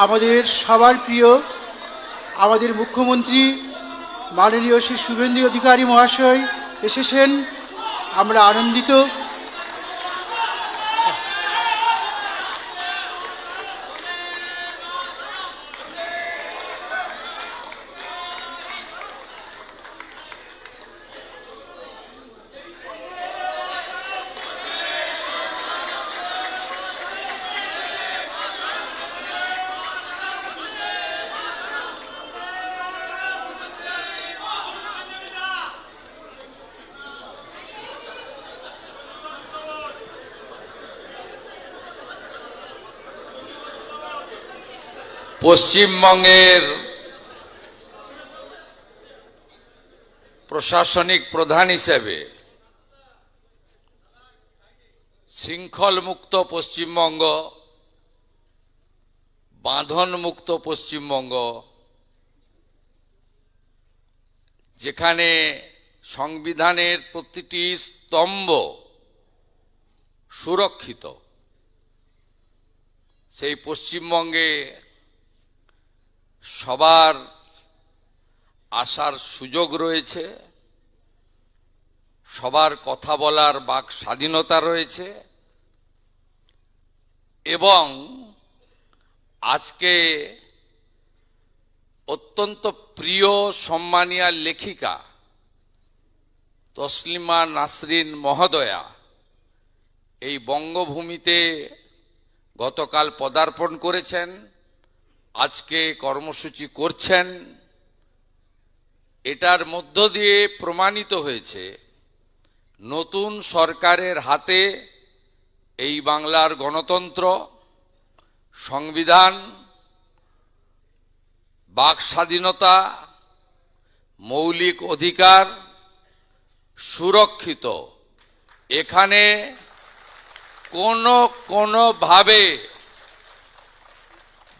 আমাদের সবার প্রিয় আমাদের মুখ্যমন্ত্রী মাননীয় শ্রী শুভেন্দু অধিকারী মহাশয় এসেছেন। আমরা আনন্দিত। পশ্চিমবঙ্গের প্রশাসনিক প্রধান হিসেবে শৃঙ্খল মুক্ত পশ্চিমবঙ্গ, বাঁধন মুক্ত পশ্চিমবঙ্গ, যেখানে সংবিধানের প্রতিটি স্তম্ভ সুরক্ষিত, সেই পশ্চিমবঙ্গে সবার আসার সুযোগ রয়েছে, সবার কথা বলার বাক স্বাধীনতা রয়েছে এবং আজকে অত্যন্ত প্রিয় সম্মানীয় লেখিকা তসলিমা নাসরিন মহোদয়া এই বঙ্গভূমিতে গতকাল পদার্পণ করেছেন, আজকে কর্মসূচি করছেন। এটার মধ্য দিয়ে প্রমাণিত হয়েছে নতুন সরকারের হাতে এই বাংলার গণতন্ত্র, সংবিধান, বাক স্বাধীনতা, মৌলিক অধিকার সুরক্ষিত। এখানে কোনোভাবে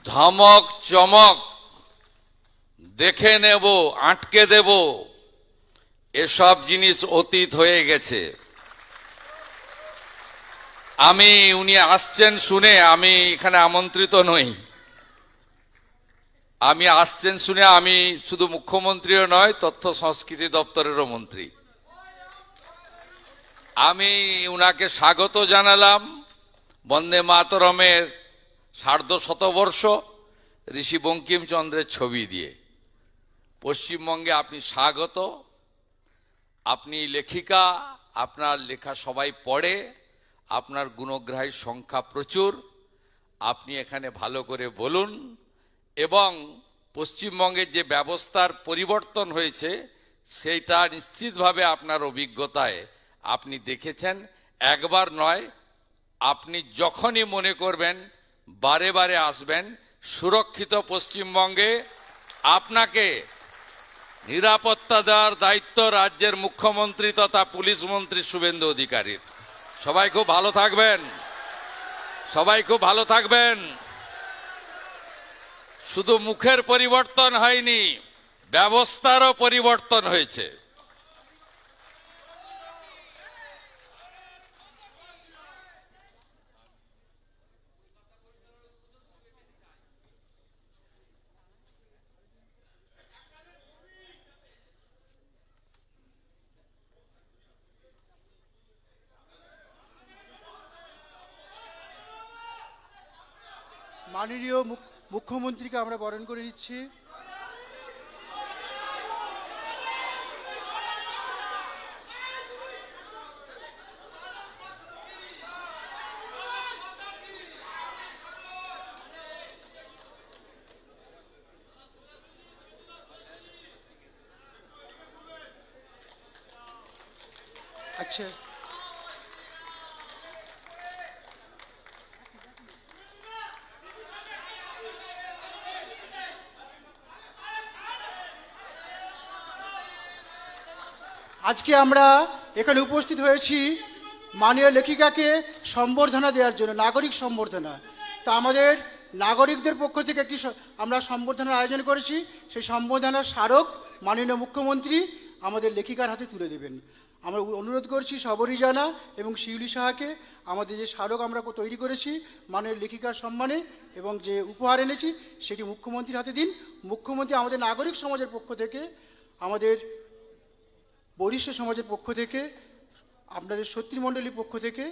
ধমক চমক, দেখে নেব, আটকে দেব, এসব জিনিস অতীত হয়ে গেছে। উনি আসছেন শুনে আমি এখানে আমন্ত্রিত নই। আসছেন শুনে আমি শুধু মুখ্যমন্ত্রীও নয়, তথ্য সংস্কৃতি দপ্তরেরও মন্ত্রী। উনাকে স্বাগত জানালাম বন্দে মাতরমের সার্ধশতবর্ষ ঋষি বঙ্কিমচন্দ্রের ছবি দিয়ে। পশ্চিমবঙ্গে আপনি স্বাগত। আপনি লেখিকা, আপনার লেখা সবাই পড়ে, আপনার গুণগ্রাহীর সংখ্যা প্রচুর। আপনি এখানে ভালো করে বলুন এবং পশ্চিমবঙ্গের যে ব্যবস্থার পরিবর্তন হয়েছে সেইটা নিশ্চিতভাবে আপনার অভিজ্ঞতায় আপনি দেখেছেন। একবার নয়, আপনি যখনই মনে করবেন বারে বারে আসবেন। সুরক্ষিত পশ্চিমবঙ্গে আপনাকে নিরাপত্তা দেওয়ার দায়িত্ব রাজ্যের মুখ্যমন্ত্রী তথা পুলিশ মন্ত্রী শুভেন্দু অধিকারীর। সবাই খুব ভালো থাকবেন, সবাই খুব ভালো থাকবেন। শুধু মুখের পরিবর্তন হয়নি, ব্যবস্থারও পরিবর্তন হয়েছে। মাননীয় মুখ্যমন্ত্রীকে আমরা বরণ করে নিচ্ছি। আচ্ছা, আজকে আমরা এখানে উপস্থিত হয়েছি মাননীয় লেখিকাকে সম্বর্ধনা দেওয়ার জন্য, নাগরিক সম্বর্ধনা। তা আমাদের নাগরিকদের পক্ষ থেকে একটি আমরা সম্বর্ধনার আয়োজন করেছি। সেই সম্বর্ধনার স্মারক মাননীয় মুখ্যমন্ত্রী আমাদের লেখিকার হাতে তুলে দেবেন। আমরা অনুরোধ করছি সবরীজানা এবং শিউলি সাহাকে আমাদের যে স্মারক আমরা তৈরি করেছি মাননীয় লেখিকার সম্মানে এবং যে উপহার এনেছি সেটি মুখ্যমন্ত্রীর হাতে দিন। মুখ্যমন্ত্রী আমাদের নাগরিক সমাজের পক্ষ থেকে, আমাদের বরিষ্ঠ সমাজের পক্ষ থেকে, আপনাদের সত্যিমণ্ডলীর পক্ষ থেকে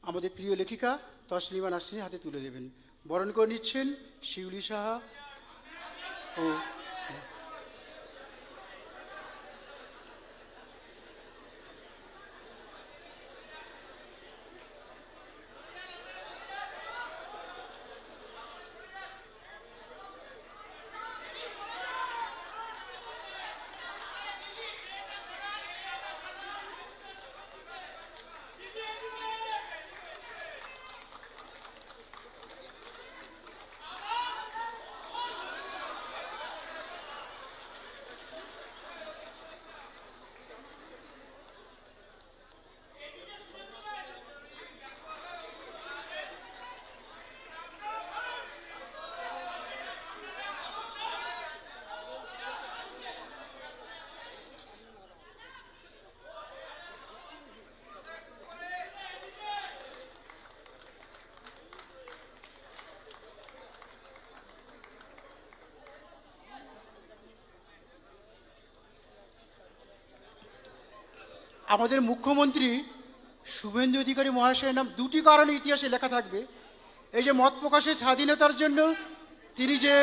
আমাদের প্রিয় লেখিকা তসলিমা নাসরিনের হাতে তুলে দেবেন। বরণ করে নিচ্ছেন শিউলি সাহা ও আমাদের মুখ্যমন্ত্রী শুভেন্দু অধিকারী মহাশয়ের নাম দুটি কারণে ইতিহাসে লেখা থাকবে। এই যে মত প্রকাশের স্বাধীনতার জন্য তিনি যে